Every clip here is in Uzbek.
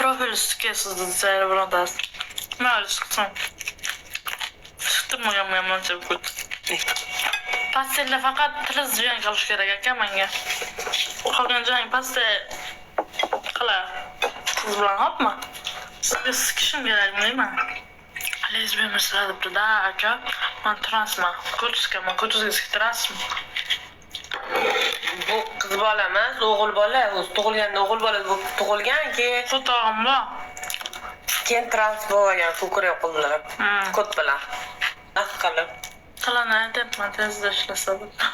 Profil üstüke sızdı sayar buradas. Mal sıksın. Sıktım yaman çok kötü. Pastelle fakat tırız jiyan kalış gerek ekan menga. O kalgan jiyan pastel kala. Kız bilan hopma. Sizga sıkışım gerek değil mi? Lezbiyan mesela da aka. Ben transma. Koçuska, koçuska sıktıras mı? Bu kız bola emas, o'g'il bola. O'zi tug'ilganda o'g'il bola bo'lib tug'ilganki, Fotoğrafımda. keyin trans bo'lgan ko'krak qo'llab, kot bilan. Naq qilib. Kalana depman tezda ishlasa.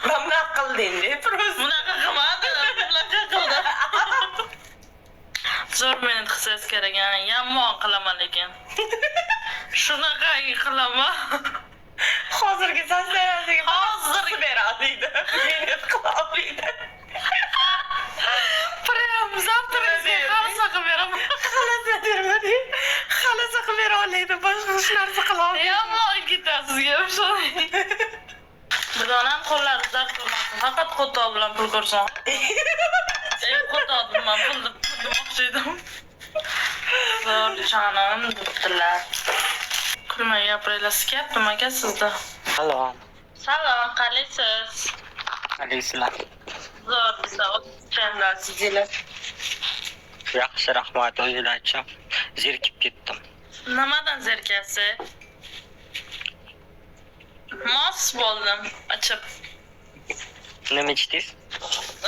Men naq qildim deb, Bunaqa qilmadi, bunaqa qildi. Zo'r meni hissiyat kerak, yomon qilaman lekin. Shunaqa qilaman. hozirgi so'zlarasiga Hozir beradi. Meni qilolmaydi. Prям завтра xalasa qilib beraman. Xalasa bermadi. Xalasa qilib bera olmaydi, boshqa hech narsa qila olmaydi. Yomon ketasizga o'xshamaydi. Bironam qo'llari dard qilmasin. Faqat qo'to bilan pul ko'rsin. Qo'to bilan pul demoqchi edim. Zo'r jonim debdilar. Kulmay gapiraylar, sikyaptimi aka sizda? Salom. Salom, qalaysiz? Qalaysizlar? Zo'r bizda o'tishanda Sizlar Yaxshi, rahmat. O'zingizlarcha zerikib ketdim. nimadan zerikasiz? Mos bo'ldim, ochib. Nima ichdingiz?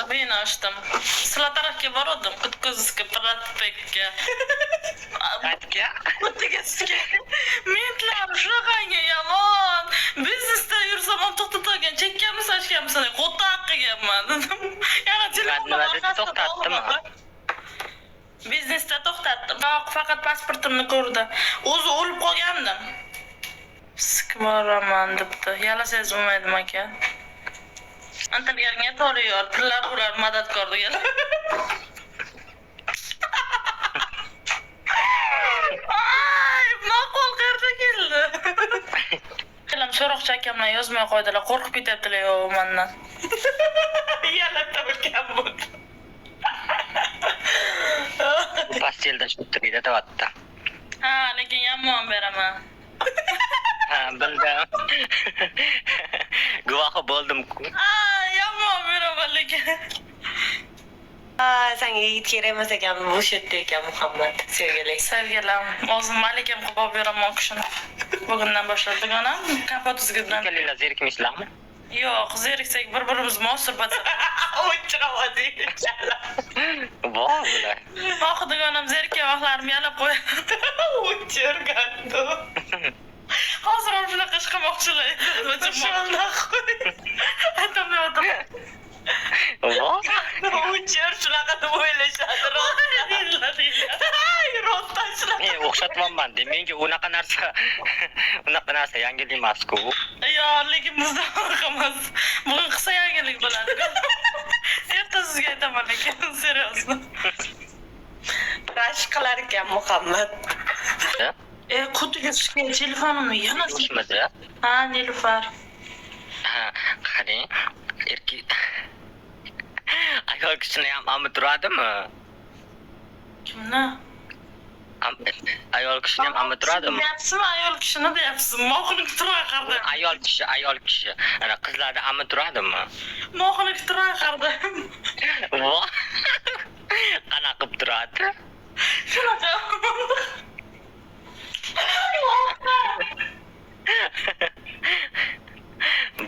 Vino ichdim. Sizlar tarafga bordim, Qutquzga, Piratbekka. Qaytga? Mentlar shunaqangi yomon. Biznesda yursam ham to'xtatgan, chekkanmiz, ochganmiz, qo'taq qilganman dedim. Yana telefonni Nima deb to'xtatdimi? Biznesda to'xtatdim. Faqat pasportimni ko'rdi. O'zi o'lib qolgandim. Sikmoraman debdi. Yalasangiz bo'lmaydimi aka? Antaliyanga toriyor, pullar ular madadkor deganlar. Ay, ma'qul qayerda keldi? Kelam so'roqchi akamlar yozmay qo'ydilar, qo'rqib ketyaptilar yo mendan. yalatib o'tgan bo'ldi. Pastelda shuttirida deyapti. Ha, lekin yomon beraman. Ha, bildim. Guvohi bo'ldim-ku. Yomon beraman lekin. Senga yigit kerak emas ekan, bo'sh yerda ekan Muhammad. Sevgili. Sevgilim, o'zim malikam qilib olib beraman kishini. Bugundan boshlab deganam, kapot uzgidan. Ikkalanglar zerikmaysizlarmi? Yo'q, zeriksak bir-birimizni munosabat. O'chiradi. Voh, bular. Oxi deganam zerikkan vaqtlarim yalab qo'y. O'chirgandi. Hozir ham shunaqa ish qilmoqchilar. Shundoq qo'y. Aytolmayapman. Voh. O'chir shunaqa deb o'ylashadi. Rostdan shunaqa. Men o'xshatmayman de, menga unaqa narsa yangilik emas-ku. Yo, lekin bizda emas. Bugun qilsa yangilik bo'ladi. Erta sizga aytaman lekin, seriozno. Rashk qilar ekan Muhammad. Qutiga tushgan telefonimni yana O'shmidi? Ha, Nilufar. Ha, qarang. Ayol kishini ham amib turadimi? Kimni? Ayol kishini ham amib turadimi? Deyapsizmi, ayol kishini deyapsiz? Mo'xiniki turaqardi. Ayol kishi. Ana qizlarda amib turadimi? Mo'xiniki turaqardi. Voh. Qanaqa qilib turadi? Shunaqa.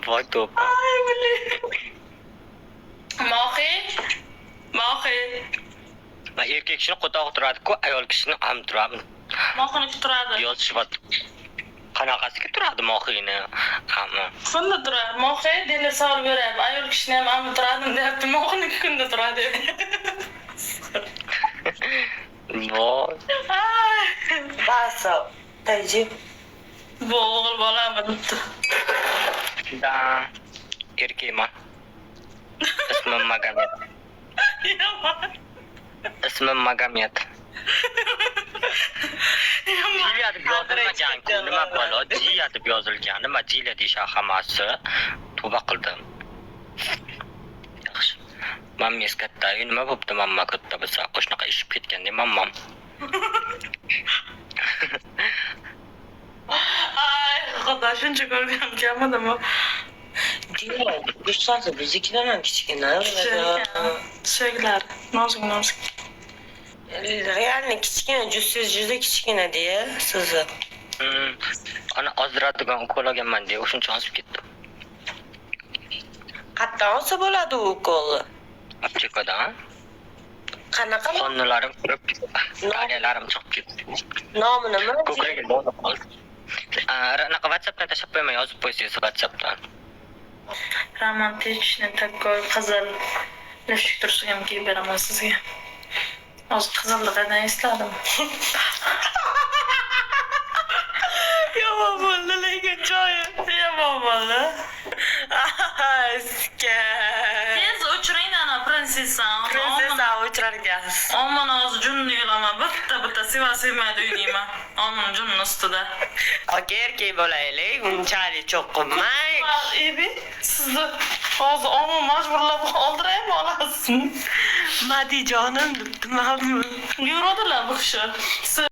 Voy to'p. Ay, bilaman. Mo'xi. Va erkak kishini qo'toq turadi-ku, ayol kishini amib turadi. Mo'xiniki turadi. Yozishibdi. Qanaqasiga turadi mo'xini? Ammo Kunda turadi. Mo'xi deli savol beradi. Ayol kishini ham amib turadi deyapti. Mo'xiniki kunda turadi. voy. Ay. Basa. Tajib. Bu o'g'il bolami debdi. Da erkakman. Ismim Magomed. Yomon. Ismim Magomed. Jiliya deb yozilmagan-ku, nima balo? Jiliya deb yozilgan. Nima Jiliya deyish hammasi? Tavba qildim. Yaxshi. Mamma katta, nima bo'pti mamma katta bo'lsa, qo'shnaqa ishib ketganda mammam. Ay xudo shuncha ko'rgan kamadimi? Diyor, Gustavo biznikidan ham kichkina. Suyaklari nozik. Realni kichkina, juda kichkina deya sizni. Ana ozdiradigan ukol olganman deya o'shuncha osib ketdim. Qayerdan olsa bo'ladi u ukolni? Aptekadan. Qanaqa Qonunlarim ko'rib, dariyalarim chiqib ketdi. nomi nima? Ko'kragiga bog'lab qoldi. Anaqa WhatsAppdan tashlab qo'ymay yozib qo'ysangiz WhatsAppdan. Romantichni такой qizil lifchik tursa ham kiyib beraman sizga. Hozir qizilligini esladim. Yomon bo'ldi lekin joyi. Yomon bo'ldi. Tez o'chiring ana prinsessa. Prinsessa o'chirarkan. Aman hozir junni yo'lama. Bitta sevmaydi uyniyman. Aman junni ustida. Aka erkak bo'laylik, unchalik cho'qqinmay. Ebi, sizni hozir aman majburlab oldiraymi olasizmi? Madijonim debdi, mamnun. Yuradilar bu kishi.